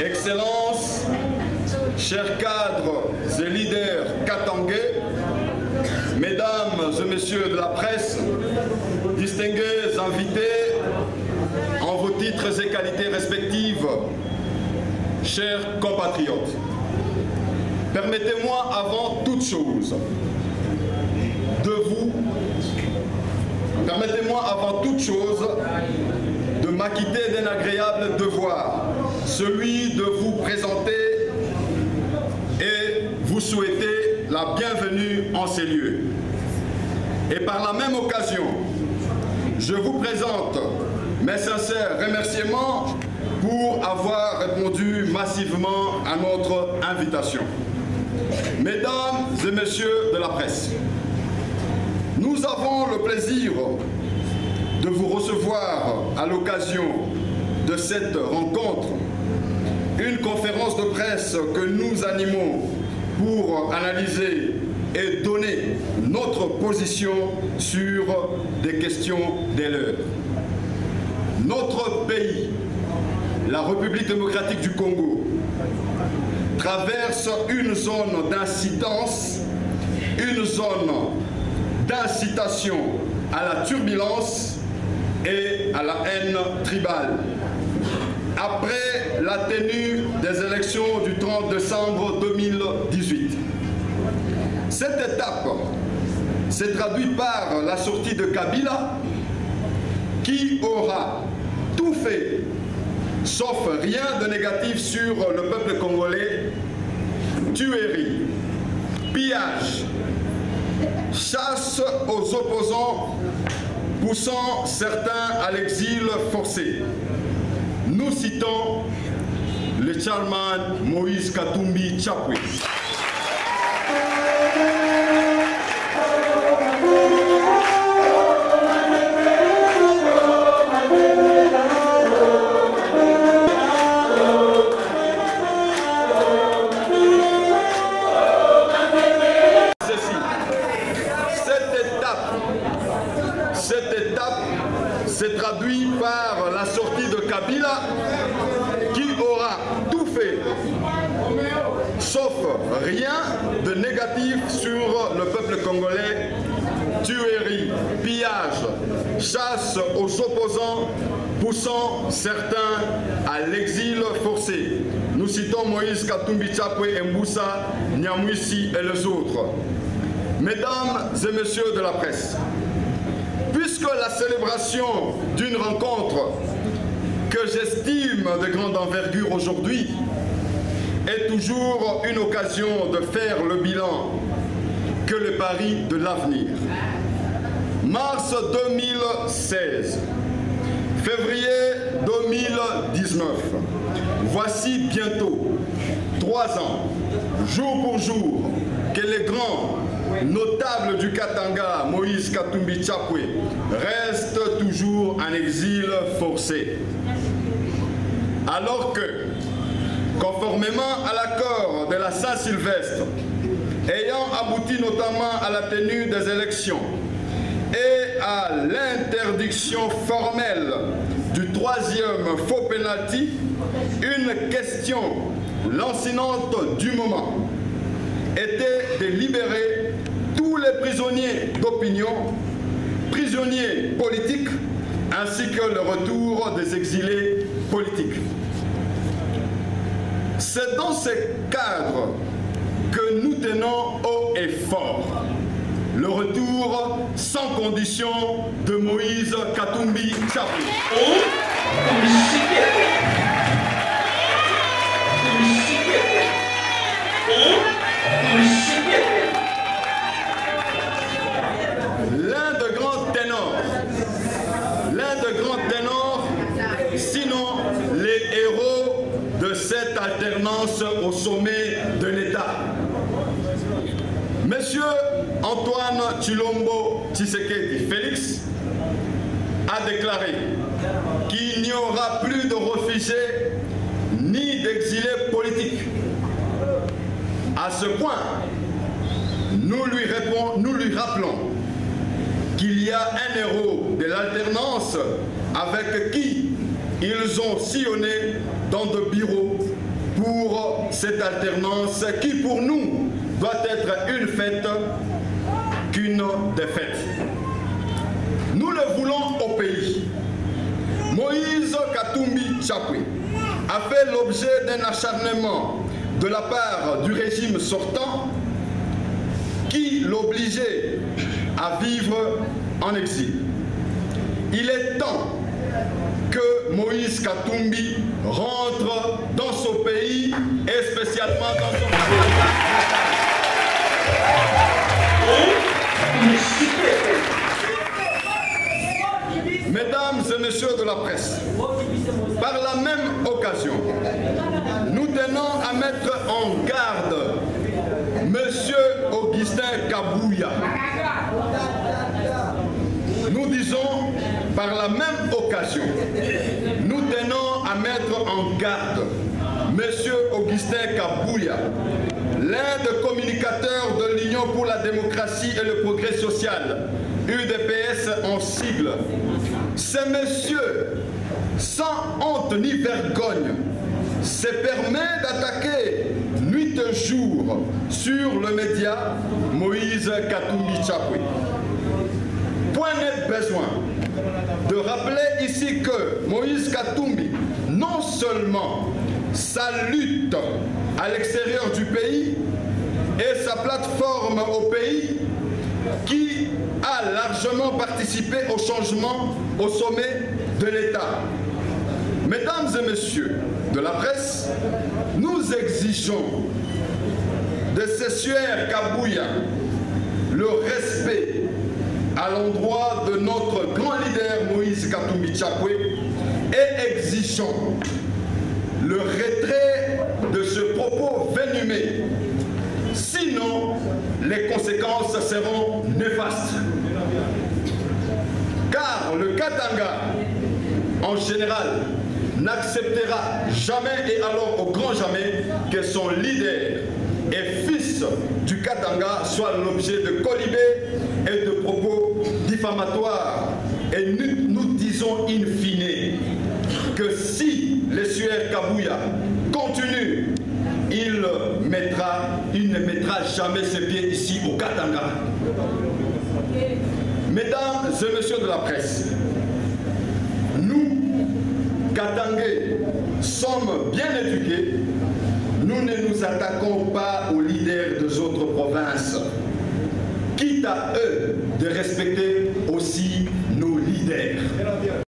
Excellences, chers cadres et leaders katangais, mesdames et messieurs de la presse, distingués invités en vos titres et qualités respectives, chers compatriotes, permettez-moi avant toute chose de m'acquitter d'un agréable devoir, celui de vous présenter et vous souhaiter la bienvenue en ces lieux. Et par la même occasion, je vous présente mes sincères remerciements pour avoir répondu massivement à notre invitation. Mesdames et messieurs de la presse, nous avons le plaisir de vous recevoir à l'occasion de cette rencontre, une conférence de presse que nous animons pour analyser et donner notre position sur des questions des leurs. Notre pays, la République démocratique du Congo, traverse une zone d'incidence, une zone d'incitation à la turbulence et à la haine tribale. Après la tenue des élections du 30 décembre 2018. Cette étape s'est traduite par la sortie de Kabila, qui aura tout fait, sauf rien de négatif sur le peuple congolais, tuerie, pillage, chasse aux opposants, poussant certains à l'exil forcé. Nous citons le chairman Moïse Katumbi Chapwe. Cette étape s'est traduite par la sortie de Kabila, qui aura tout fait, sauf rien de négatif sur le peuple congolais, tuerie, pillage, chasse aux opposants, poussant certains à l'exil forcé. Nous citons Moïse Katumbi Chapwe, Mboussa, Nyamwisi et les autres. Mesdames et messieurs de la presse, puisque la célébration d'une rencontre que j'estime de grande envergure aujourd'hui est toujours une occasion de faire le bilan que le pari de l'avenir. Mars 2016, février 2019, voici bientôt 3 ans, jour pour jour, que les grands notables du Katanga, Moïse Katumbi Chapwe, reste toujours en exil forcé. Alors que, conformément à l'accord de la Saint-Sylvestre, ayant abouti notamment à la tenue des élections et à l'interdiction formelle du 3e faux penalty, une question lancinante du moment était de libérer tous les prisonniers d'opinion, prisonniers politiques, ainsi que le retour des exilés politiques. C'est dans ce cadre que nous tenons haut et fort le retour sans condition de Moïse Katumbi Chapwe. L'un de grands ténors, sinon les héros de cette alternance au sommet de l'État. Monsieur Antoine Tshilombo Tshisekedi Félix a déclaré qu'il n'y aura plus de réfugiés ni d'exilés politiques. À ce point, nous lui rappelons qu'il y a un héros de l'alternance avec qui ils ont sillonné dans de bureaux pour cette alternance qui pour nous doit être une fête qu'une défaite. Nous le voulons au pays. Moïse Katumbi Tchapwe a fait l'objet d'un acharnement de la part du régime sortant qui l'obligeait à vivre en exil. Il est temps que Moïse Katumbi rentre dans son pays et spécialement dans son pays. Mesdames et messieurs de la presse, par la même occasion, nous tenons à mettre en garde Monsieur Augustin Kabouya. Nous disons, par la même occasion, nous tenons à mettre en garde Monsieur Augustin Kabouya, l'un des communicateurs de l'Union pour la démocratie et le progrès social, UDPS en sigle. Ce monsieur, sans honte ni vergogne, se permet d'attaquer nuit et jour sur le média Moïse Katumbi Tchapwe. Point n'est besoin de rappeler ici que Moïse Katumbi, non seulement sa lutte à l'extérieur du pays et sa plateforme au pays, qui a largement participé au changement au sommet de l'État. Mesdames et messieurs de la presse, nous exigeons de Sessuaire Kabouya le respect à l'endroit de notre grand leader Moïse Katumbi Tchapwe et exigeons le retrait de ce propos venimeux. Sinon, les conséquences seront néfastes. Car le Katanga, en général, n'acceptera jamais et alors au grand jamais que son leader et fils du Katanga soit l'objet de colibés et de propos diffamatoires. Et nous disons in fine que si les Sessuaire Kabouya continue, il ne mettra jamais ses pieds ici au Katanga. Mesdames et messieurs de la presse, nous, Katangais, sommes bien éduqués. Nous ne nous attaquons pas aux leaders des autres provinces, quitte à eux de respecter aussi nos leaders.